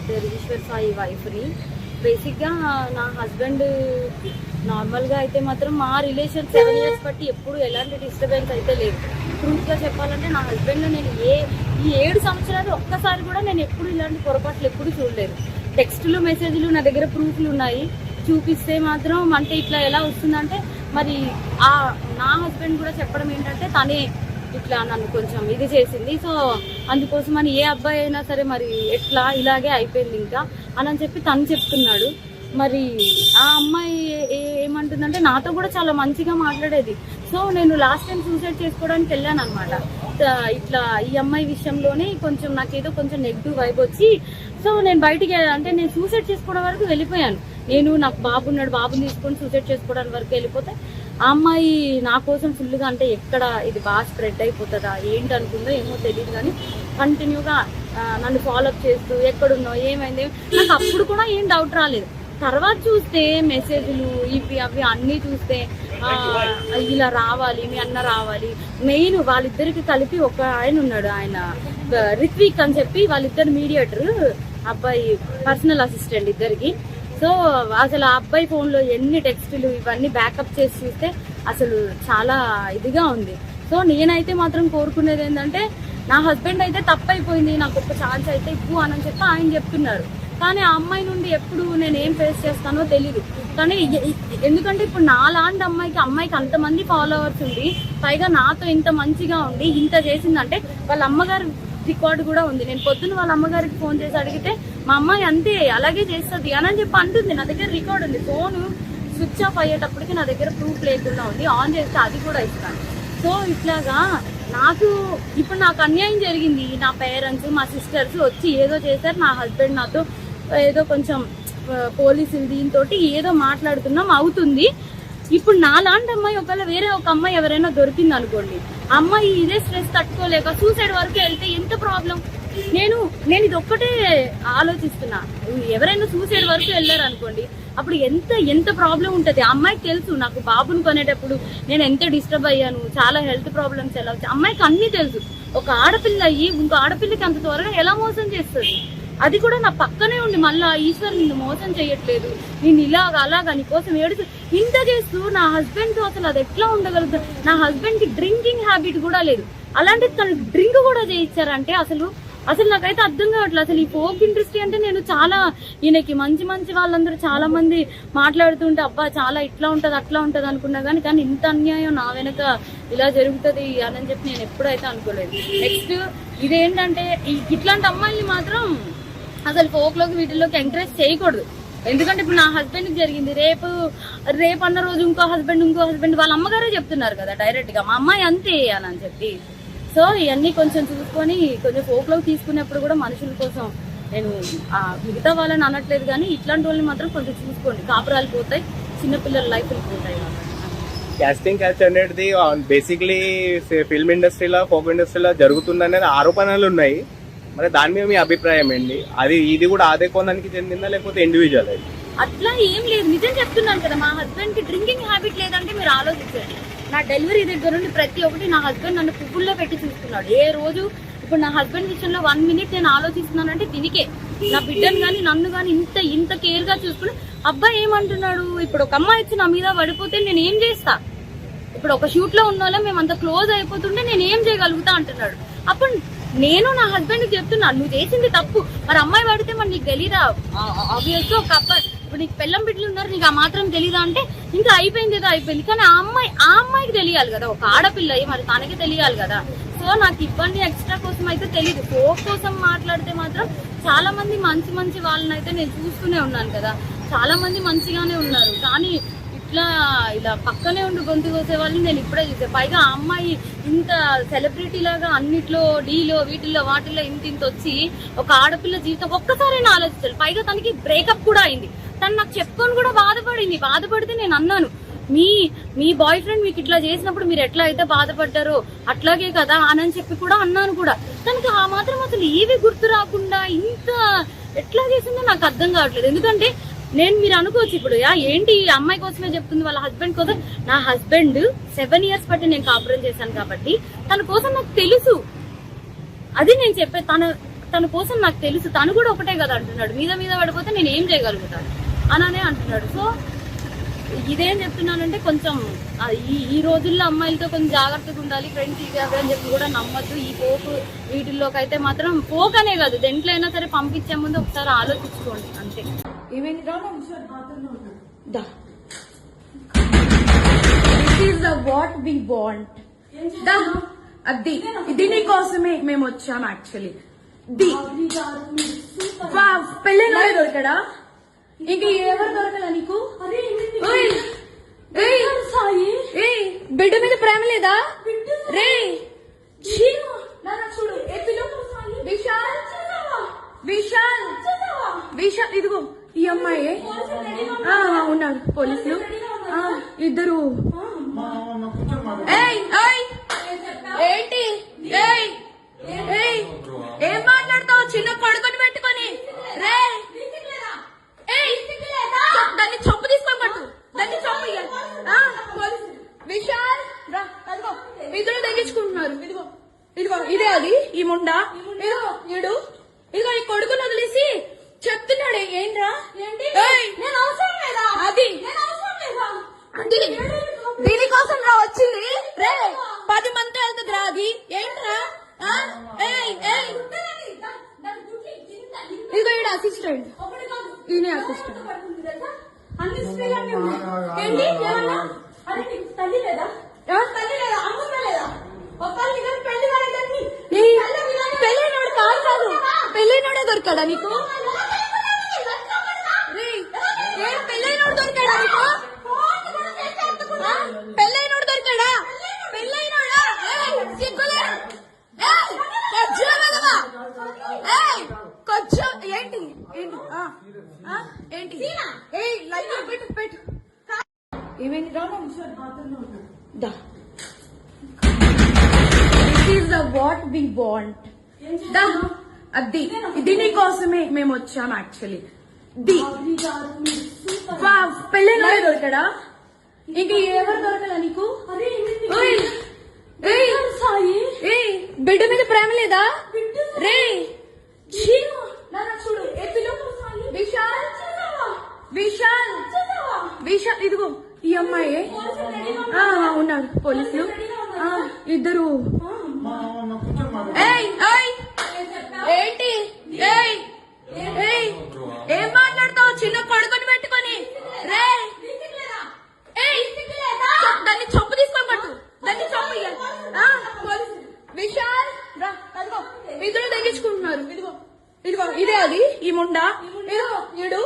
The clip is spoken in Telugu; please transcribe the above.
డాక్టర్ ఈశ్వర్ సాయి వైఫ్ని. బేసిక్గా నా హస్బెండ్ నార్మల్గా అయితే మాత్రం మా రిలేషన్ 7 years బట్టి ఎప్పుడు ఎలాంటి డిస్టర్బెన్స్ అయితే లేదు. ట్రూత్గా చెప్పాలంటే నా హస్బెండ్ నేను ఈ 7 సంవత్సరాలు ఒక్కసారి కూడా నేను ఎప్పుడు ఇలాంటి పొరపాట్లు ఎప్పుడు చూడలేదు. టెక్స్టులు మెసేజ్లు నా దగ్గర ప్రూఫ్లు ఉన్నాయి, చూపిస్తే మాత్రం అంటే ఇట్లా ఎలా వస్తుందంటే మరి నా హస్బెండ్ కూడా చెప్పడం ఏంటంటే తనే ఇట్లా నన్ను కొంచెం ఇది చేసింది, సో అందుకోసం అని ఏ అబ్బాయి అయినా సరే మరి ఎట్లా ఇలాగే అయిపోయింది ఇంకా అని చెప్పి తను చెప్తున్నాడు. మరి ఆ అమ్మాయి ఏమంటుందంటే నాతో కూడా చాలా మంచిగా మాట్లాడేది. సో నేను లాస్ట్ టైం సూసైడ్ చేసుకోవడానికి వెళ్ళాను అనమాట. ఇట్లా ఈ అమ్మాయి విషయంలోనే కొంచెం నాకేదో కొంచెం నెగిటివ్ వైబ్ వచ్చి సో నేను బయటికి అంటే నేను సూసైడ్ చేసుకోవడం వరకు వెళ్ళిపోయాను. నాకు బాబు ఉన్నాడు, బాబుని తీసుకొని సూసైడ్ చేసుకోవడానికి వరకు వెళ్ళిపోతే ఆ అమ్మాయి నా కోసం ఫుల్గా అంటే ఎక్కడ ఇది బాగా స్ప్రెడ్ అయిపోతుందా ఏంటి అనుకుందో ఏమో తెలియదు, కానీ కంటిన్యూగా నన్ను ఫాలోఅప్ చేస్తూ ఎక్కడున్నావు ఏమైంది నాకు అప్పుడు కూడా ఏం డౌట్ రాలేదు. తర్వాత చూస్తే మెసేజ్లు ఇవి అవి అన్నీ చూస్తే ఇలా రావాలి, మీ అన్న రావాలి. మెయిన్ వాళ్ళిద్దరికి కలిపి ఒక ఆయన ఉన్నాడు, ఆయన రిత్విక్ అని చెప్పి, వాళ్ళిద్దరు మీడియేటర్, అబ్బాయి పర్సనల్ అసిస్టెంట్ ఇద్దరికి. సో అసలు ఆ అబ్బాయి ఫోన్లో ఎన్ని టెక్స్టులు ఇవన్నీ బ్యాకప్ చేసి చూస్తే అసలు చాలా ఇదిగా ఉంది. సో నేనైతే మాత్రం కోరుకునేది ఏంటంటే నా హస్బెండ్ అయితే తప్పైపోయింది, నాకు ఒక ఛాన్స్ అయితే ఇవ్వు అని చెప్పి ఆయన చెప్తున్నారు. కానీ ఆ అమ్మాయి నుండి ఎప్పుడు నేను ఏం ఫేస్ చేస్తానో తెలీదు. కానీ ఎందుకంటే ఇప్పుడు నాలాంటి అమ్మాయికి అంతమంది ఫాలోవర్స్ ఉండి పైగా నాతో ఇంత మంచిగా ఉండి ఇంత చేసిందంటే వాళ్ళ అమ్మగారు రికార్డు కూడా ఉంది. నేను పొద్దున్న వాళ్ళ అమ్మగారికి ఫోన్ చేసి అడిగితే మా అమ్మాయి అంతే అలాగే చేస్తుంది అని చెప్పి అంటుంది. నా దగ్గర రికార్డు ఉంది, ఫోన్ స్విచ్ ఆఫ్ అయ్యేటప్పటికి నా దగ్గర ప్రూఫ్ లేకుండా ఉంది, ఆన్ చేస్తే అది కూడా ఇస్తాను. సో ఇట్లాగా ఇప్పుడు నాకు అన్యాయం జరిగింది. నా పేరెంట్స్ మా సిస్టర్స్ వచ్చి ఏదో చేశారు, నా హస్బెండ్ నాతో ఏదో కొంచెం పోలీసులు దీంతో ఏదో మాట్లాడుతున్నాం అవుతుంది. ఇప్పుడు నాలాంటి అమ్మాయి ఒకవేళ వేరే ఒక అమ్మాయి ఎవరైనా దొరికింది అనుకోండి, అమ్మాయి ఇదే స్ట్రెస్ తట్టుకోలేక సూసైడ్ వరకు వెళ్తే ఎంత ప్రాబ్లం. నేను ఇది ఒక్కటే ఆలోచిస్తున్నా, ఎవరైనా సూసైడ్ వరకు వెళ్ళారు అనుకోండి అప్పుడు ఎంత ప్రాబ్లం ఉంటుంది. ఆ అమ్మాయికి తెలుసు నాకు బాబుని కొనేటప్పుడు నేను ఎంత డిస్టర్బ్ అయ్యాను, చాలా హెల్త్ ప్రాబ్లమ్స్ ఎలా వచ్చాయి అమ్మాయికి అన్నీ తెలుసు. ఒక ఆడపిల్ల అయ్యి ఇంకో ఆడపిల్లకి అంత త్వరగా ఎలా మోసం చేస్తుంది. అది కూడా నా పక్కనే ఉండి మళ్ళీ ఈశ్వర్ నిన్ను మోసం చేయట్లేదు, నేను అలాగా నీకోసం ఏడుచు ఇంత చేస్తూ నా హస్బెండ్తో అసలు అది ఎట్లా ఉండగలుగుతుంది. నా హస్బెండ్కి డ్రింకింగ్ హ్యాబిట్ కూడా లేదు, అలాంటి తను డ్రింక్ కూడా చేయించారంటే అసలు నాకైతే అర్థం కావట్లేదు. అసలు ఈ ఫోక్ ఇండస్ట్రీ అంటే నేను చాలా ఈయనకి మంచి వాళ్ళందరూ చాలా మంది మాట్లాడుతుంటే అబ్బా చాలా ఇట్లా ఉంటుంది అట్లా ఉంటుంది అనుకున్నా కానీ ఇంత అన్యాయం నా వెనక ఇలా జరుగుతుంది అని చెప్పి నేను ఎప్పుడైతే అనుకోలేదు. నెక్స్ట్ ఇదేంటంటే ఇట్లాంటి అమ్మాయిని మాత్రం అసలు ఫోక్లోకి వీటిల్లోకి ఎంకరేజ్ చేయకూడదు. ఎందుకంటే ఇప్పుడు నా హస్బెండ్కి జరిగింది, రేపు అన్న రోజు ఇంకో హస్బెండ్ వాళ్ళ అమ్మగారే చెప్తున్నారు కదా డైరెక్ట్గా మా అమ్మాయి అంతే అని చెప్పి. సో ఇవన్నీ కొంచెం చూసుకొని కొంచెం ఫోక్లోకి తీసుకునేప్పుడు కూడా మనుషుల కోసం నేను మిగతా వాళ్ళని అనట్లేదు, కానీ ఇట్లాంటి వాళ్ళని మాత్రం కొంచెం చూసుకోండి, కాపురాలు పోతాయి, చిన్నపిల్లల లైఫ్లు పోతాయి. క్యాస్టింగ్ క్యాచ్ అనేది బేసిక్లీ ఫిల్మ్ ఇండస్ట్రీలో ఫోక్ ఇండస్ట్రీలో జరుగుతుందనేది ఆరోపణలు ఉన్నాయి. మరి దాని మీద మీ అభిప్రాయం ఏంటి? ఇది కూడా అదే కోణానికి చెందిందా లేకపోతే ఇండివిజువల్? అట్లా ఏం లేదు, నిజం చెప్తున్నాను కదా. మా హస్బెండ్ కి డ్రింకింగ్ హ్యాబిట్ లేదంటే మీరు ఆలోచించండి. నా డెలివరీ దగ్గర నుండి ప్రతి ఒక్కటి నా హస్బెండ్ నన్ను పువ్వుల్లో పెట్టి చూస్తున్నాడు. ఏ రోజు ఇప్పుడు నా హస్బెండ్ విషయంలో 1 minute నేను ఆలోచిస్తున్నానంటే దీనికే, నా బిడ్డను కానీ నన్ను కానీ ఇంత కేర్ గా చూసుకుని అబ్బాయి ఏమంటున్నాడు, ఇప్పుడు ఒక అమ్మాయి వచ్చి నా మీద పడిపోతే నేను ఏం చేస్తా, ఇప్పుడు ఒక షూట్ లో ఉన్న వాళ్ళం మేము అంత క్లోజ్ అయిపోతుంటే నేను ఏం చేయగలుగుతా అంటున్నాడు. అప్పుడు నేను నా హస్బెండ్ చెప్తున్నా నువ్వు చేసింది తప్పు, మరి అమ్మాయి పడితే మరి నీకు తెలీదా, ఆబ్వియస్ గా ఒక అబ్బాయి ఇప్పుడు నీకు పెళ్ళం బిడ్డలు ఉన్నారు నీకు ఆ మాత్రం తెలీదా అంటే ఇంకా అయిపోయింది ఏదో అయిపోయింది. కానీ ఆ అమ్మాయికి తెలియాలి కదా, ఒక ఆడపిల్ల మరి తనకి తెలియాలి కదా. సో నాకు ఇబ్బంది ఎక్స్ట్రా కోసం అయితే తెలియదు. ఫోక్ కోసం మాట్లాడితే మాత్రం చాలా మంది మంచి వాళ్ళని అయితే నేను చూస్తూనే ఉన్నాను కదా, చాలా మంది మంచిగానే ఉన్నారు. కానీ ఇలా పక్కనే ఉండి గొంతు కోసే వాళ్ళని నేను ఇప్పుడే చూసే. పైగా ఆ అమ్మాయి ఇంత సెలబ్రిటీ లాగా అన్నిట్లో డీలో వీటిల్లో వాటిల్లో ఇంత వచ్చి ఒక ఆడపిల్ల జీవితం ఒక్కసారైనా ఆలోచించాలి. పైగా తనకి బ్రేకప్ కూడా అయింది, తను నాకు చెప్పుకొని కూడా బాధపడితే నేను అన్నాను మీ బాయ్ ఫ్రెండ్ మీకు ఇట్లా చేసినప్పుడు మీరు ఎట్లా అయితే బాధపడ్డారో అట్లాగే కదా అని చెప్పి కూడా అన్నాను కూడా. తనకి ఆ మాత్రం అసలు ఏవి గుర్తు రాకుండా ఇంత ఎట్లా చేసిందో నాకు అర్థం కావట్లేదు. ఎందుకంటే మీరు అనుకోవచ్చు ఇప్పుడు ఏంటి ఈ అమ్మాయి కోసమే చెప్తుంది వాళ్ళ హస్బెండ్ కోసం. నా హస్బెండ్ 7 years బట్టి నేను కాపురం చేశాను కాబట్టి తన కోసం నాకు తెలుసు. అది నేను చెప్పే తన కోసం నాకు తెలుసు, తను కూడా ఒకటే కదా అంటున్నాడు, మీద మీద పడిపోతే నేను ఏం చేయగలుగుతాను అననే అంటున్నాడు. సో ఇదేం చెప్తున్నానంటే కొంచెం ఈ రోజుల్లో అమ్మాయిలతో కొంచెం జాగ్రత్తగా ఉండాలి, ఫ్రెండ్స్ ఇవి అవి అని చెప్పి కూడా నమ్మద్దు. ఈ పోకు వీటిల్లోకి అయితే మాత్రం పోక్ అనే కాదు, దేంట్లో అయినా సరే పంపించే ముందు ఒకసారి ఆలోచించుకోండి అంతే. వాట్ వి వాంట్ అది దీని కోసమే మేము వచ్చాం యాక్చువల్లీ. పెళ్ళైన దొరకడా? ఇంకా ఎవరు దొరకలా నీకు? బిడ్డ మీద ప్రేమ లేదా రే? చూడు విశాల్ విశాల్ విశాల్ ఇదిగో ఈ అమ్మాయి ఉన్నారు పోలీసులు ఇద్దరు. ఏంటి ఏం మాట్లాడతావు చిన్న కొడుకుని పెట్టుకొని? రే దాన్ని చొప్పు తీసుకొని పట్టు, దాన్ని చొప్పు. విశాల్ రా, అదిగో ఇద్దరు తెగించుకుంటున్నారు. ఇదిగో ఇదిగో ఇదే అది ఈ ముండా. ఇదిగో ఇడు ఇదిగో ఈ కొడుకుని వదిలేసి చెప్తున్నాడు ఏంట్రా? అది దీనికోసం రా వచ్చింది. రే 10 మంది వెళ్తుంది రాగి ఏంట్రా? ఇదిగో ఈడ అసిస్టెంట్, ఈయన అసిస్టెంట్. పెళ్ళైనోడు కాదు, పెళ్ళైనోడే దొరికాడా నీకు? పెళ్ళైనోడు దొరికాడా నీకు? పెళ్ళైనోడు దొరికాడా? పెళ్ళైనోడా? సిగ్గులే కొంచెం ఏంటి ఏంటి ఏంటి లైన్ పెట్టు పెట్టు. ఏమైంది వాట్ వి వాంట్ అది దీని కోసమే మేము వచ్చాం యాక్చువల్లీ. పెళ్ళైన దొరకడా? ఇంకా ఎవరు దొరకలా నీకు? బిడ్డ మీద ప్రేమ లేదా రే? చూడు విశాల్ విశాల్ విశాల్ ఇదిగో ఈ అమ్మాయి ఉన్నారు పోలీసులు ఇద్దరు. ఏంటి ఏం మాట్లాడతావు చిన్న కొడుకుని పెట్టుకొని? రే దాన్ని చొప్పు తీసుకొని పట్టు, దాన్ని చొప్పు. విశాల్ రా, అదిగో ఇద్దరు తెగించుకుంటున్నారు. ఇదిగో ఇదిగో ఇదే అది ఈ ముండా. ఇదిగో ఇడు